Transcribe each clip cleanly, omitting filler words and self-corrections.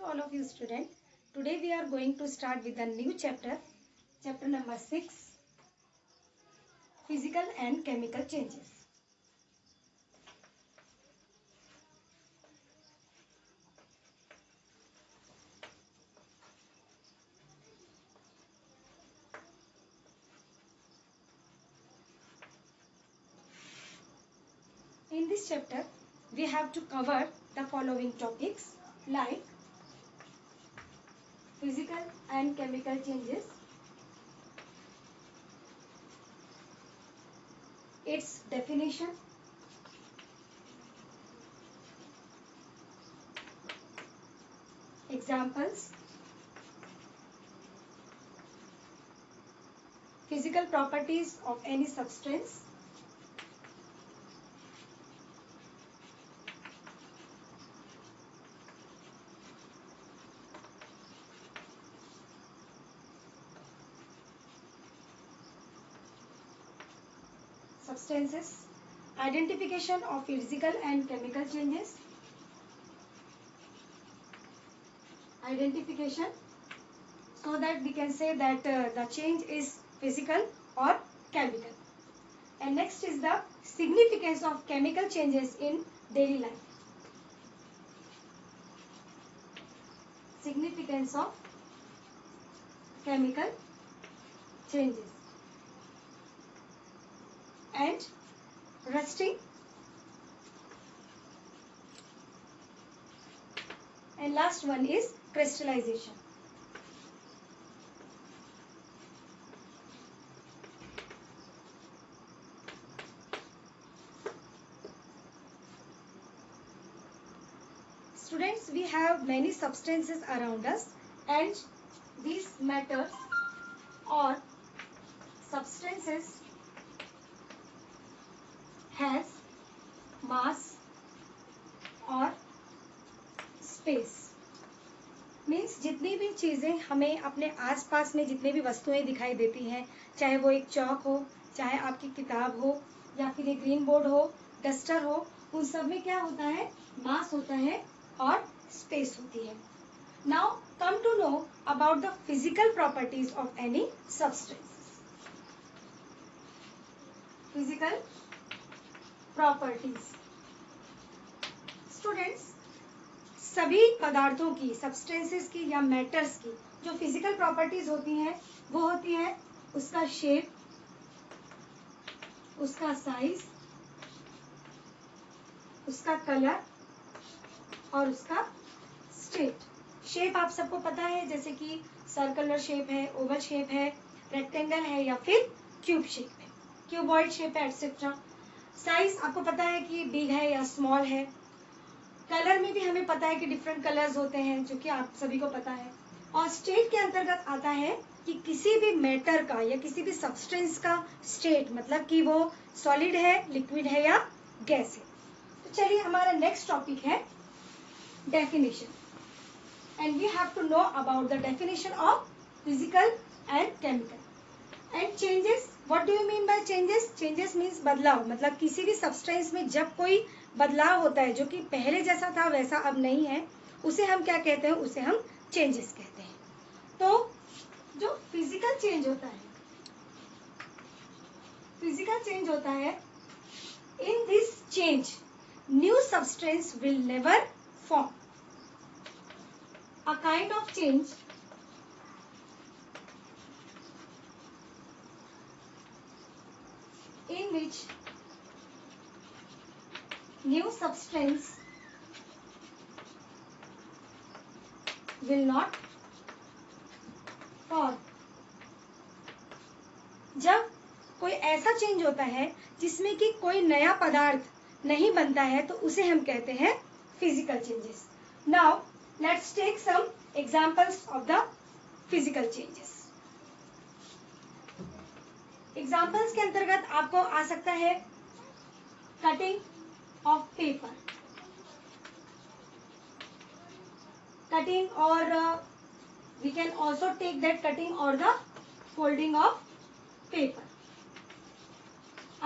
all of you students. Today we are going to start with a new chapter, chapter number 6, physical and chemical changes. In this chapter, we have to cover the following topics like physical and chemical changes, its definition, examples, physical properties of any substance, substances, identification of physical and chemical changes, identification so that we can say that the change is physical or chemical. And next is the significance of chemical changes in daily life. Significance of chemical changes. And rusting. And last one is crystallization. Students, we have many substances around us, and these matters or substances has mass और space. Means जितनी भी चीज़ें हमें अपने आसपास में जितनी भी वस्तुएं दिखाई देती हैं, चाहे वो एक चौक हो, चाहे आपकी किताब हो, या फिर एक ग्रीन बोर्ड हो, डस्टर हो, उन सब में क्या होता है? मास होता है और स्पेस होती है. Now come to know about the physical properties of any substance. Physical properties. Students, सभी पदार्थों की, सब्सटेंसेस की या मैटर्स की जो फिजिकल प्रॉपर्टीज होती हैं वो होती है उसका शेप, उसका साइज, उसका कलर और उसका स्टेट. शेप आप सबको पता है, जैसे कि सर्कुलर शेप है, ओवल शेप है, रेक्टेंगल है या फिर क्यूब शेप है, क्यूबॉइड शेप है, एटसेट्रा. साइज आपको पता है कि बिग है या स्मॉल है. कलर में भी हमें पता है कि डिफरेंट कलर्स होते हैं, जो कि आप सभी को पता है. और स्टेट के अंतर्गत आता है कि किसी भी मैटर का या किसी भी सब्सटेंस का स्टेट, मतलब कि वो सॉलिड है, लिक्विड है या गैस है. तो चलिए, हमारा नेक्स्ट टॉपिक है definition. And we have to know about the definition of physical and chemical. And changes, what do you mean by changes? Changes means बदलाव. मतलब किसी भी सब्सटेंस में जब कोई बदलाव होता है जो कि पहले जैसा था वैसा अब नहीं है, उसे हम क्या कहते हैं? उसे हम चेंजेस कहते हैं. तो जो फिजिकल चेंज होता है, फिजिकल चेंज होता है, in this change new substance will never form. A kind of change in which new substance will not form. जब कोई ऐसा चेंज होता है जिसमें कि कोई नया पदार्थ नहीं बनता है, तो उसे हम कहते हैं physical changes. Now let's take some examples of the physical changes. Examples के अंतर्गत आपको आ सकता है कटिंग ऑफ पेपर, कटिंग, और we can also take that cutting और द फोल्डिंग ऑफ पेपर.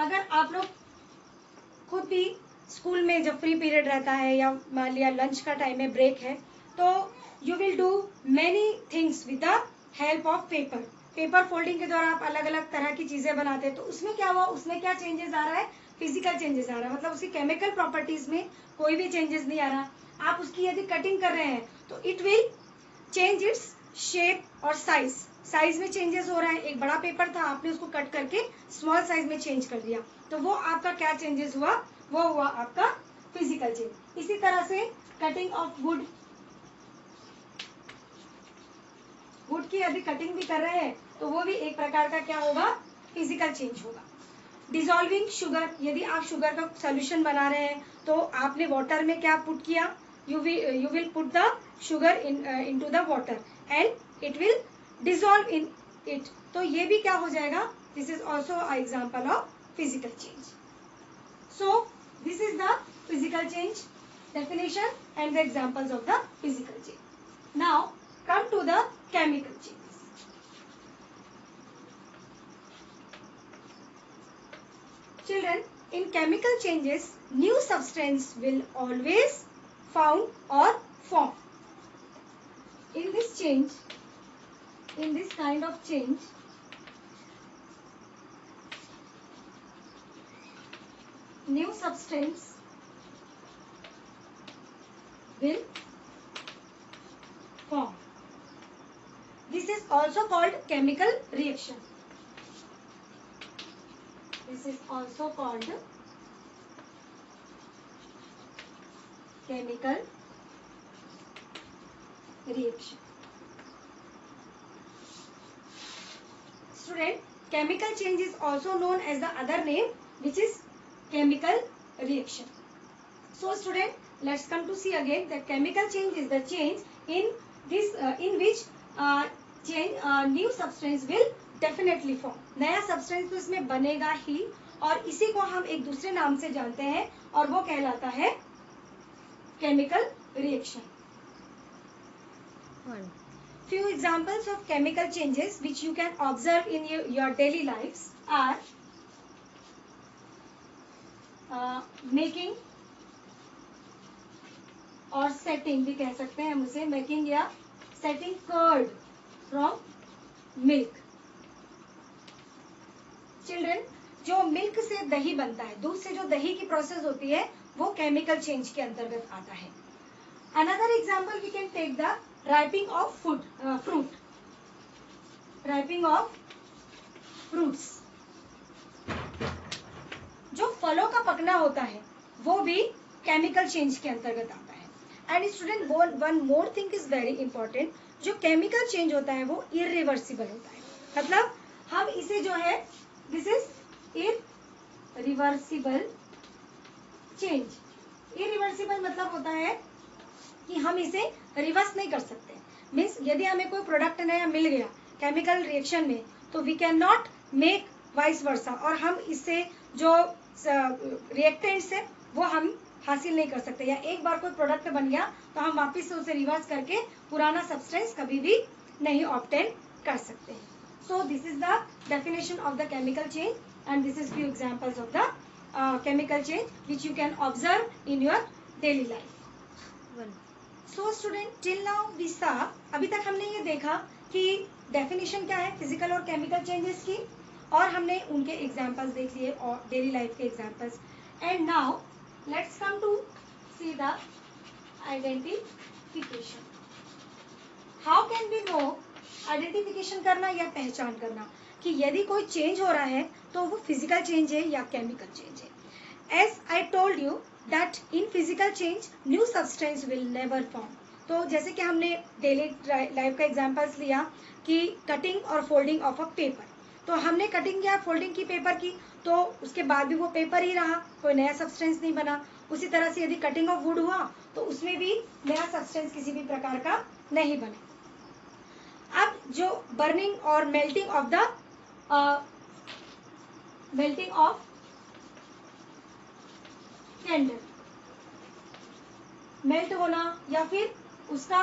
अगर आप लोग खुद भी स्कूल में जब फ्री पीरियड रहता है या मान लिया लंच का टाइम में ब्रेक है, तो you will do many things with the help of paper. Paper folding के द्वारा आप अलग अलग तरह की चीजें बनाते हैं, तो उसमें क्या हुआ, उसमें क्या चेंजेस आ रहा है, फिजिकल चेंजेस आ रहा है, मतलब उसकी केमिकल प्रॉपर्टीज में कोई भी चेंजेस नहीं आ रहा। आप उसकी यदि कटिंग कर रहे हैं तो it will change its shape और साइज, साइज में चेंजेस हो रहा है। एक बड़ा पेपर था, आपने उसको कट करके स्मॉल साइज में चेंज कर दिया, तो वो आपका क्या चेंजेस हुआ, वो हुआ आपका फिजिकल चेंज। इसी तरह से कटिंग ऑफ वुड, वुड की यदि कटिंग भी कर रहे हैं तो वो भी एक प्रकार का क्या होगा, फिजिकल चेंज होगा। डिसॉल्विंग शुगर, यदि आप शुगर का सोल्यूशन बना रहे हैं तो आपने वाटर में क्या पुट किया, you will put the sugar into the water and it will dissolve in it, तो ये भी क्या हो जाएगा, this is also an example of physical change. So this is the physical change definition and the examples of the physical change. Now come to the chemical changes. Children, in chemical changes, new substance will always found or form. In this change, in this kind of change, new substance will form. This is also called chemical reaction. This is also called chemical reaction. Student, chemical change is also known as the other name, which is chemical reaction. So student, let's come to see again that chemical change is the change in this in which new substance will definitely form. नया substance तो इसमें बनेगा ही, और इसी को हम एक दूसरे नाम से जानते हैं और वो कहलाता है chemical reaction. Few examples of chemical changes which you can observe in your daily lives are making और setting भी कह सकते हैं हम उसे, making या setting curd from milk. Children, जो मिल्क से दही बनता है, दूध से जो दही की प्रोसेस होती है, वो केमिकल चेंज के अंतर्गत आता है. Another example we can take the ripening of fruit. Ripening of fruits. जो फलों का पकना होता है वो भी केमिकल चेंज के अंतर्गत आता है. And student, one more thing is very important, जो केमिकल चेंज होता है वो इरिवर्सिबल होता है. मतलब हम इसे जो है, this is irreversible change. Irreversible मतलब होता है कि हम इसे रिवर्स नहीं कर सकते. मीन्स यदि हमें कोई प्रोडक्ट नया मिल गया केमिकल रिएक्शन में, तो we can not make vice versa, और हम इससे जो रिएक्टेंट्स है वो हम हासिल नहीं कर सकते. या एक बार कोई प्रोडक्ट बन गया तो हम वापस से उसे रिवर्स करके पुराना सब्सटेंस कभी भी नहीं ऑब्टेन कर सकते हैं. So this is the definition of the chemical change and this is few examples of the chemical change which you can observe in your daily life. So student, till now we saw, अभी तक हमने ये देखा कि definition क्या है physical और chemical changes की, और हमने उनके एग्जांपल्स देख लिए और डेली लाइफ के examples. And now let's come to see the identification. How can we know, identification करना या पहचान करना कि यदि कोई चेंज हो रहा है तो वो फिजिकल चेंज है या केमिकल चेंज है. As I told you that in physical change new substance will never form. तो जैसे कि हमने डेली लाइफ का एग्जांपल्स लिया कि कटिंग और फोल्डिंग ऑफ अ पेपर, तो हमने कटिंग या फोल्डिंग की पेपर की तो उसके बाद भी वो पेपर ही रहा, कोई नया सब्सटेंस नहीं बना. उसी तरह से यदि कटिंग ऑफ वुड हुआ तो उसमें भी नया सब्सटेंस किसी भी प्रकार का नहीं बने. अब जो बर्निंग और मेल्टिंग ऑफ कैंडल, मेल्ट होना या फिर उसका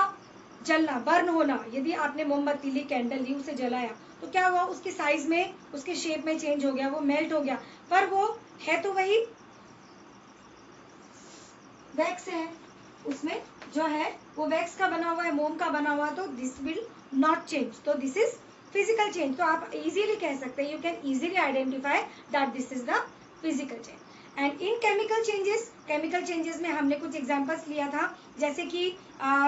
जलना, बर्न होना. यदि आपने मोमबत्ती ली, कैंडल ली, उसे जलाया तो क्या हुआ, उसके साइज में, उसके शेप में चेंज हो गया, वो मेल्ट हो गया, पर वो है तो वही वैक्स है, उसमें जो है वो वैक्स का बना हुआ है, मोम का बना हुआ, तो दिस विल नॉट चेंज, तो दिस इज फिजिकल चेंज। तो आप इजीली कह सकते हैं, you can easily identify that this is the physical change. And in chemical changes, chemical changes में हमने कुछ एग्जांपल्स लिया था, जैसे कि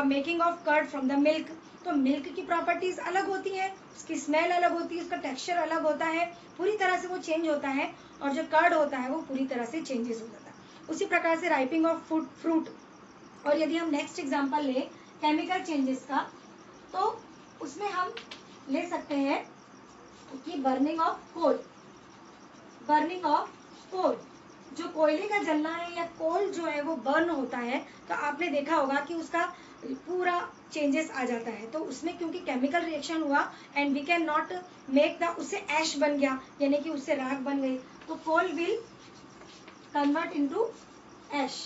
making of curd from the milk. तो मिल्क की प्रॉपर्टीज अलग होती है, उसकी स्मेल अलग होती है, उसका टेक्सचर अलग होता है, पूरी तरह से वो चेंज होता है, और जो कर्ड होता है वो पूरी तरह से चेंजेस हो जाता है। उसी प्रकार से राइपिंग ऑफ फ्रूट। और यदि हम नेक्स्ट एग्जांपल ले केमिकल चेंजेस का, तो उसमें हम ले सकते हैं कि burning of coal. Burning of coal, जो कोयले का जलना है या कोल जो है वो बर्न होता है, तो आपने देखा होगा कि उसका पूरा चेंजेस आ जाता है। तो उसमें क्योंकि केमिकल रिएक्शन हुआ and we can not make the, उससे ऐश बन गया, यानी कि उससे राख बन गई, तो कोल विल कन्वर्ट इनटू ऐश।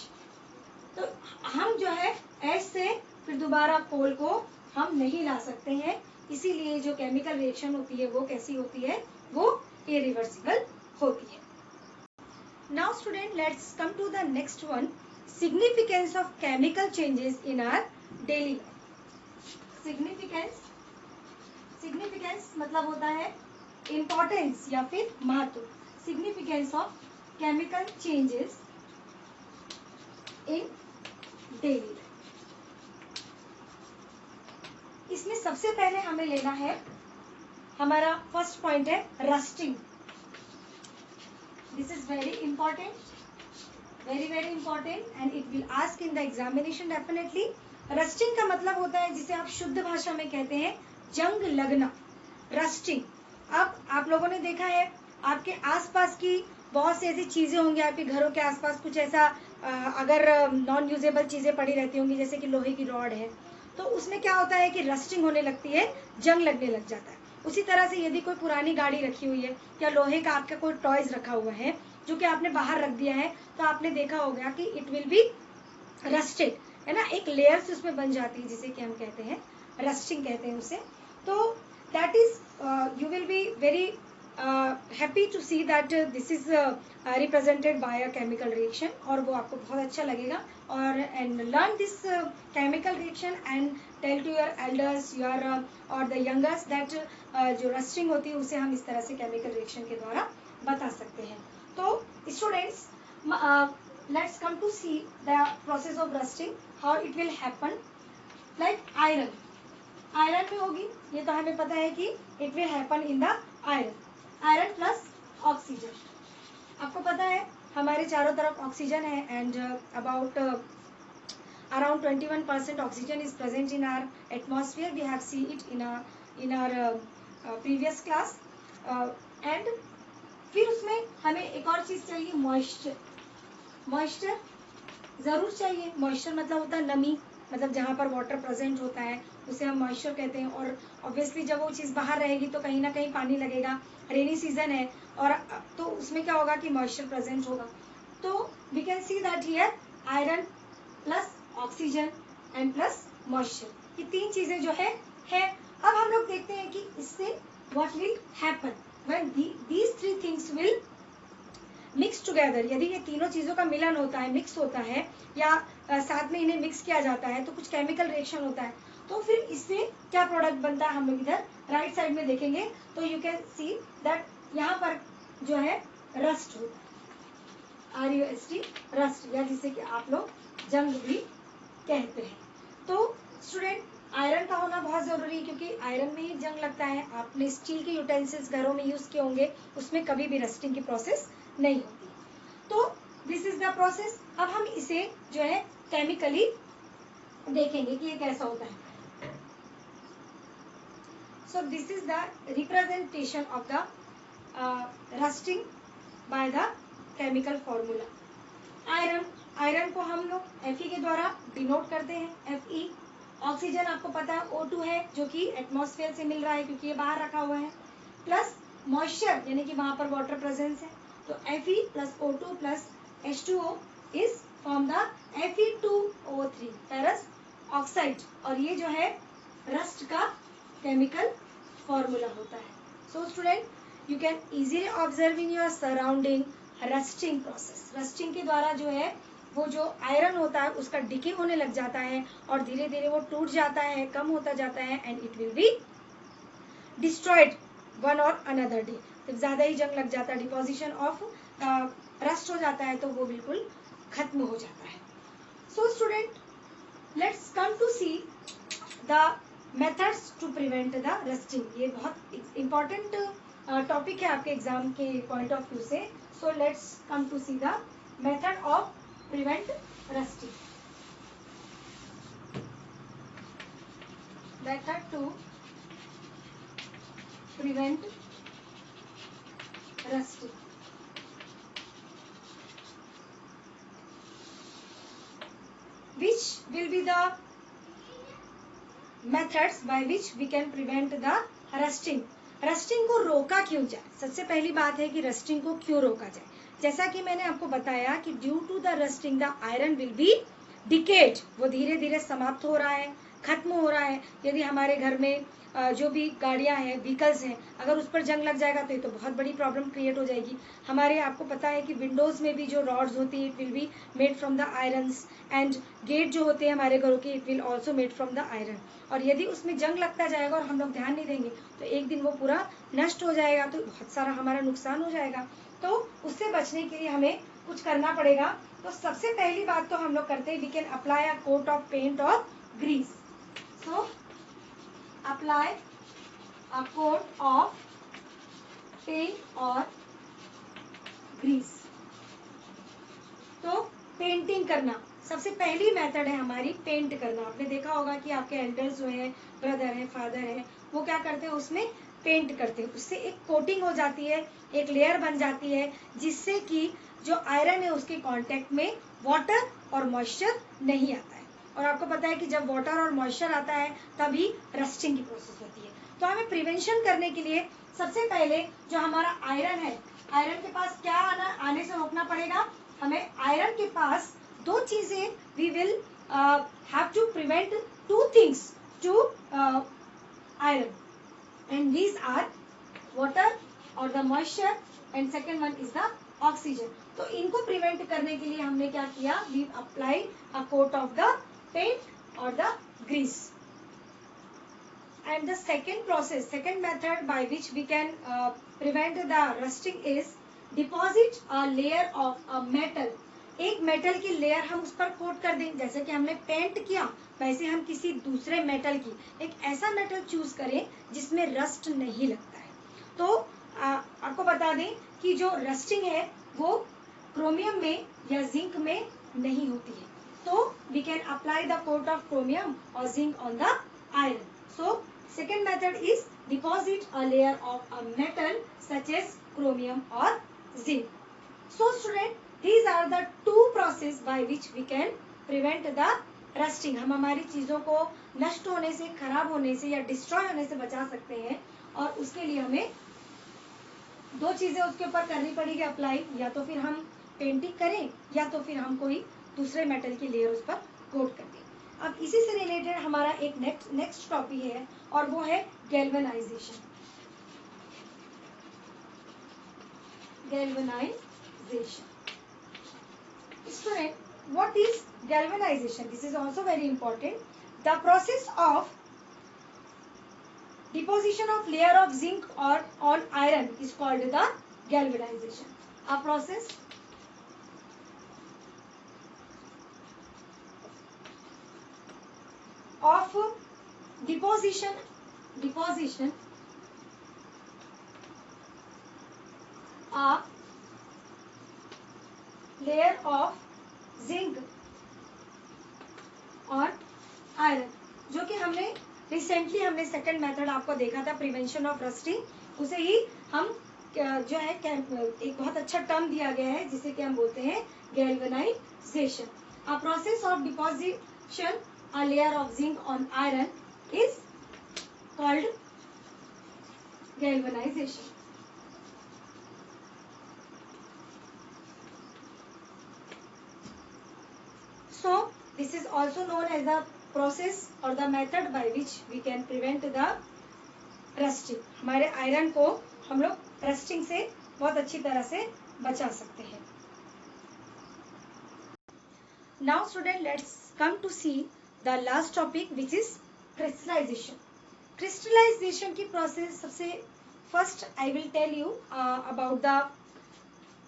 तो हम जो है ऐश से फिर दोबारा कोल को हम नहीं ला सकते हैं, इसीलिए जो केमिकल रिएक्शन होती है वो कैसी होती है, वो इरिवर्सिबल होती है। Now student, let's come to the next one, significance of chemical changes in our daily life. Significance, significance मतलब होता है importance या फिर महत्व। Significance of chemical changes in daily life. इसमें सबसे पहले हमें लेना है, हमारा फर्स्ट पॉइंट है rusting. This is very important, very important, and it will ask in the examination definitely. Rusting का मतलब होता है, जिसे आप शुद्ध भाषा में कहते हैं जंग लगना, रस्टिंग। अब आप लोगों ने देखा है आपके आसपास की बहुत सी ऐसी चीजें होंगी, आपके घरों के आसपास कुछ ऐसा अगर नॉन यूजेबल चीजें पड़ी रहती होंगी, जैसे कि लोहे की रॉड है, तो उसमें क्या होता है कि रस्टिंग होने लगती है, जंग लगने लग जाता है। उसी तरह से यदि कोई पुरानी गाड़ी रखी हुई है या लोहे का आपका कोई टॉयज रखा हुआ है जो कि आपने बाहर रख दिया है, तो आपने देखा होगा कि इट विल बी रस्टेड, है ना, एक लेयर्स उसमें बन जाती है, जिसे कि हम कहते हैं रस्टिंग कहते हैं उसे। तो that is you will be very happy to see that this is represented by a chemical reaction, और वो आपको बहुत अच्छा लगेगा। और and learn this chemical reaction and tell to your elders, your और द यंगर्स दैट जो rusting होती है उसे हम इस तरह से केमिकल रिएक्शन के द्वारा बता सकते हैं। तो students, let's come to see the process of rusting, how it will happen. Like iron, iron में होगी, ये तो हमें पता है कि it will happen in the iron. Iron plus oxygen, आपको पता है हमारे चारों तरफ ऑक्सीजन है, and about around 21% oxygen is present in our atmosphere. We have seen it in our previous class. And फिर उसमें हमें एक और चीज चाहिए, मॉइस्चर। मॉइस्चर जरूर चाहिए। मॉइस्चर मतलब होता है नमी, मतलब जहाँ पर वाटर प्रेजेंट होता है उसे हम मॉइस्चर कहते हैं। और ऑब्वियसली जब वो चीज़ बाहर रहेगी तो कहीं ना कहीं पानी लगेगा, रेनी सीजन है, और तो उसमें क्या होगा कि मॉइस्चर प्रेजेंट होगा। तो we can see that here iron plus oxygen and plus moisture, ये तीन चीजें जो है। अब हम लोग देखते हैं कि इससे what will happen when these three things will mix together. यदि ये तीनों चीजों का मिलन होता है, मिक्स होता है, या साथ में इन्हें मिक्स किया जाता है, तो कुछ केमिकल रिएक्शन होता है, तो फिर इससे क्या प्रोडक्ट बनता है, हम लोग इधर राइट साइड में देखेंगे। तो यू कैन सी दैट यहाँ पर जो है रस्ट होता है, RUST, रस्ट, या जिसे कि आप लोग जंग भी कहते हैं। तो स्टूडेंट, आयरन का होना बहुत जरूरी है, क्योंकि आयरन में ही जंग लगता है। आपने स्टील के यूटेंसिल्स घरों में यूज किए होंगे, उसमें कभी भी रस्टिंग की प्रोसेस नहीं होती। तो दिस इज द प्रोसेस। अब हम इसे जो है केमिकली देखेंगे कि ये कैसा होता है। सो this is the representation of the rusting by the chemical formula. Iron, iron को हम लोग Fe के द्वारा डिनोट करते हैं, Fe। ऑक्सीजन आपको पता है O2 है, जो कि एटमॉस्फेयर से मिल रहा है क्योंकि ये बाहर रखा हुआ है, प्लस मॉइस्चर यानी कि वहां पर वाटर प्रेजेंस है। तो Fe plus O2 plus H2O is from the Fe2O3 ferrous oxide, और ये जो है रस्ट का केमिकल फॉर्मूला होता है। So student, you can easily observe in your surrounding rusting process. Rusting के द्वारा जो है वो जो आयरन होता है उसका डिके होने लग जाता है और धीरे धीरे वो टूट जाता है, कम होता जाता है and it will be destroyed one और अनदर डे। जब ज्यादा ही जंग लग जाता है, डिपोजिशन ऑफ रस्ट हो जाता है, तो वो बिल्कुल खत्म हो जाता है। So student, let's come to see the methods to prevent the rusting. ये बहुत इंपॉर्टेंट टॉपिक है आपके एग्जाम के पॉइंट ऑफ व्यू से। So let's come to see the method of prevent rusting. Method to prevent rusting. Which will be the methods by which we can prevent the rusting? Rusting को रोका क्यों जाए? सबसे पहली बात है कि रस्टिंग को क्यों रोका जाए। जैसा कि मैंने आपको बताया कि due to the rusting the iron will be decayed, वो धीरे धीरे समाप्त हो रहा है, खत्म हो रहा है। यदि हमारे घर में जो भी गाड़ियां हैं, व्हीकल्स हैं, अगर उस पर जंग लग जाएगा तो ये तो बहुत बड़ी प्रॉब्लम क्रिएट हो जाएगी। हमारे आपको पता है कि विंडोज में भी जो रॉड्स होती है it will be made from the irons and gate जो होते हैं हमारे घरों के it will also made from the iron. और यदि उसमें जंग लगता जाएगा और हम लोग ध्यान नहीं देंगे तो एक दिन वो पूरा नष्ट हो जाएगा, तो बहुत सारा हमारा नुकसान हो जाएगा। तो उससे बचने के लिए हमें कुछ करना पड़ेगा। तो सबसे पहली बात तो हम लोग करते हैं, we can apply a coat of paint और grease. So apply a coat of paint और grease। तो पेंटिंग करना सबसे पहली मेथड है हमारी, पेंट करना। आपने देखा होगा कि आपके एल्डर्स जो है, ब्रदर है, फादर है, वो क्या करते हैं, उसमें पेंट करते हैं। उससे एक कोटिंग हो जाती है, एक लेयर बन जाती है, जिससे कि जो आयरन है उसके कांटेक्ट में वाटर और मॉइस्चर नहीं आता है। और आपको पता है कि जब वाटर और मॉइस्चर आता है तभी रस्टिंग की प्रोसेस होती है। तो हमें प्रिवेंशन करने के लिए सबसे पहले जो हमारा आयरन है, आयरन के पास क्या आने से रोकना पड़ेगा। हमें आयरन के पास दो चीजें, we will have to prevent two things to iron and these are water और the moisture and second one is the oxygen. तो इनको प्रिवेंट करने के लिए हमने क्या किया, we apply a coat of the paint और the grease. And the second method by which we can prevent the rusting is deposit a layer of a metal। एक मेटल की लेयर हम उस पर कोट कर दें। जैसे कि हमने पेंट किया वैसे हम किसी दूसरे मेटल की एक ऐसा मेटल चूज करें जिसमें रस्ट नहीं लगता है। तो आपको बता दें कि जो रस्टिंग है वो क्रोमियम में या जिंक में नहीं होती है। तो we can apply the coat of chromium और zinc on the iron. So second method is deposit a layer of a metal such as chromium or zinc. So student, these are the two process by which we can prevent the rusting। हम हमारी चीजों को नष्ट होने से, खराब होने से या डिस्ट्रॉय होने से बचा सकते हैं। और उसके लिए हमें दो चीजें उसके ऊपर करनी पड़ेगी अप्लाई, या तो फिर हम पेंटिंग करें या तो फिर हम कोई दूसरे मेटल की लेयर उस पर कोट कर दें। अब इसी से रिलेटेड हमारा एक नेक्स्ट टॉपिक है और वो है galvanization. Galvanization student, what is galvanization? This is also very important. The process of deposition of layer of zinc और on iron is called the galvanization. A process of deposition a layer of zinc और iron, जो कि हमने recently हमने second method आपको देखा था, prevention of rusting. उसे ही हम जो है एक बहुत अच्छा टर्म दिया गया है जिसे कि हम बोलते हैं galvanisation. A process of deposition a layer of zinc on iron is called galvanization। So this is also known as the process or the method by which we can prevent the rusting। हमारे iron को हम लोग rusting से बहुत अच्छी तरह से बचा सकते हैं। Now student, let's come to see the last topic, which is crystallization. Crystallization की process सबसे first I will tell you about the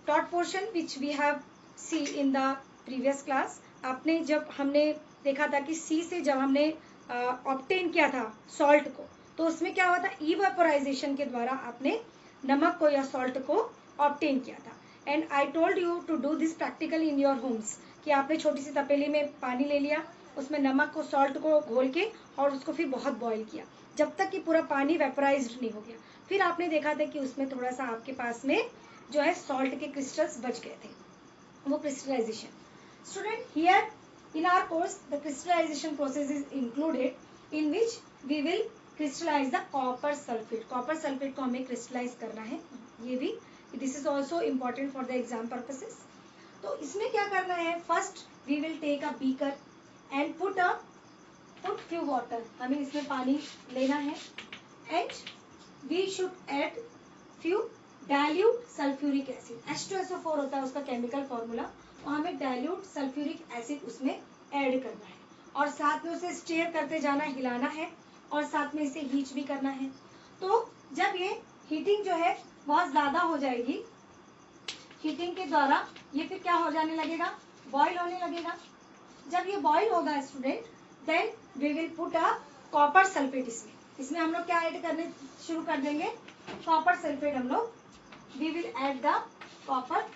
taught portion which we have see in the previous class. आपने जब हमने देखा था कि C से जब हमने ऑब्टेन किया था सॉल्ट को, तो उसमें क्या हुआ था, इवेपोराइजेशन के द्वारा आपने नमक को या सॉल्ट को ऑब्टेन किया था. And I told you to do this practical in your homes, कि आपने छोटी सी तपेली में पानी ले लिया, उसमें नमक को सॉल्ट को घोल के और उसको फिर बहुत बॉईल किया जब तक कि पूरा पानी वेपोराइज्ड नहीं हो गया. फिर आपने देखा था कि उसमें थोड़ा सा आपके पास में जो है सॉल्ट के क्रिस्टल्स बच गए थे, वो crystallization. Student, here in our course the crystallization process is included in which we will crystallize the copper sulfate. copper sulfate को हमें crystallize करना है, ये भी this is also important for the exam purposes. तो इसमें क्या करना है, first we will take a beaker and put few water. हमें इसमें पानी लेना है and we should add few dilute sulfuric acid. H2SO4 होता है उसका केमिकल फॉर्मूला, तो हमें डाइल्यूट सल्फ्यूरिक एसिड उसमें ऐड करना है और साथ में उसे स्टेयर करते जाना, हिलाना है और साथ में इसे हीट भी करना है. तो जब ये हीटिंग जो है बहुत ज्यादा हो जाएगी, हीटिंग के द्वारा ये फिर क्या हो जाने लगेगा, बॉईल होने लगेगा. जब ये बॉईल होगा student, then we will put a copper sulphate. इसमें हम लोग क्या ऐड करने शुरू कर देंगे, कॉपर सल्फेट. हम लोग we will add the copper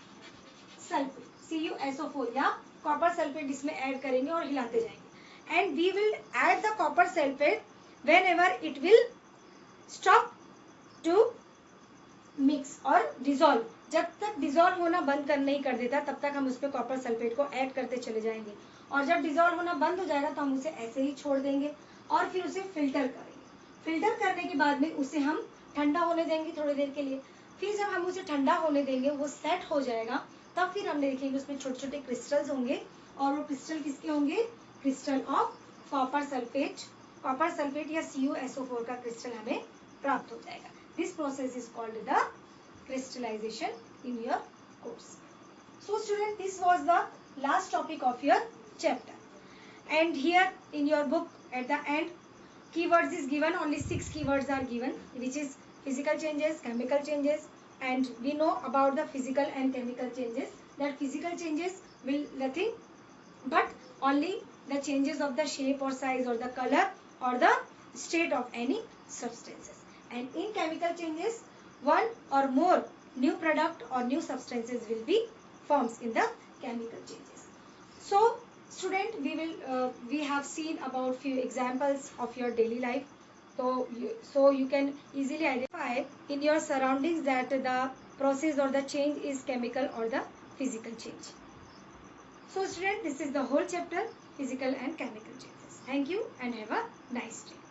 sulphate CuSO4 या कॉपर सल्फेट इसमें ऐड करेंगे और हिलाते जाएंगे. And we will add the copper sulphate whenever it will stop to mix और डिजोल्व. जब तक डिजोल्व होना बंद कर नहीं कर देता तब तक हम उस पर कॉपर सल्फेट को ऐड करते चले जाएंगे. और जब डिजोल्व होना बंद हो जाएगा तो हम उसे ऐसे ही छोड़ देंगे और फिर उसे फिल्टर करेंगे. फिल्टर करने के बाद में उसे हम ठंडा होने देंगे थोड़ी देर के लिए. फिर जब हम उसे ठंडा होने देंगे, वो सेट हो जाएगा, तब फिर हम देखेंगे उसमें छोटे छोटे क्रिस्टल्स होंगे और वो क्रिस्टल किसके होंगे, crystal of copper sulphate. Copper sulphate या CuSO4 का क्रिस्टल हमें प्राप्त हो जाएगा. This process is called the crystallization in your course. So student, this was the last topic of your chapter. And here in your book at the end, keywords is given, only 6 keywords are given, which is physical changes, chemical changes, and we know about the physical and chemical changes. That physical changes will nothing but only the changes of the shape or size or the color or the state of any substances. And in chemical changes, one or more new product or new substances will be formed in the chemical changes. So student, we have seen about few examples of your daily life. So you can easily identify in your surroundings that the process or the change is chemical or the physical change. So student, this is the whole chapter, physical and chemical changes. Thank you and have a nice day.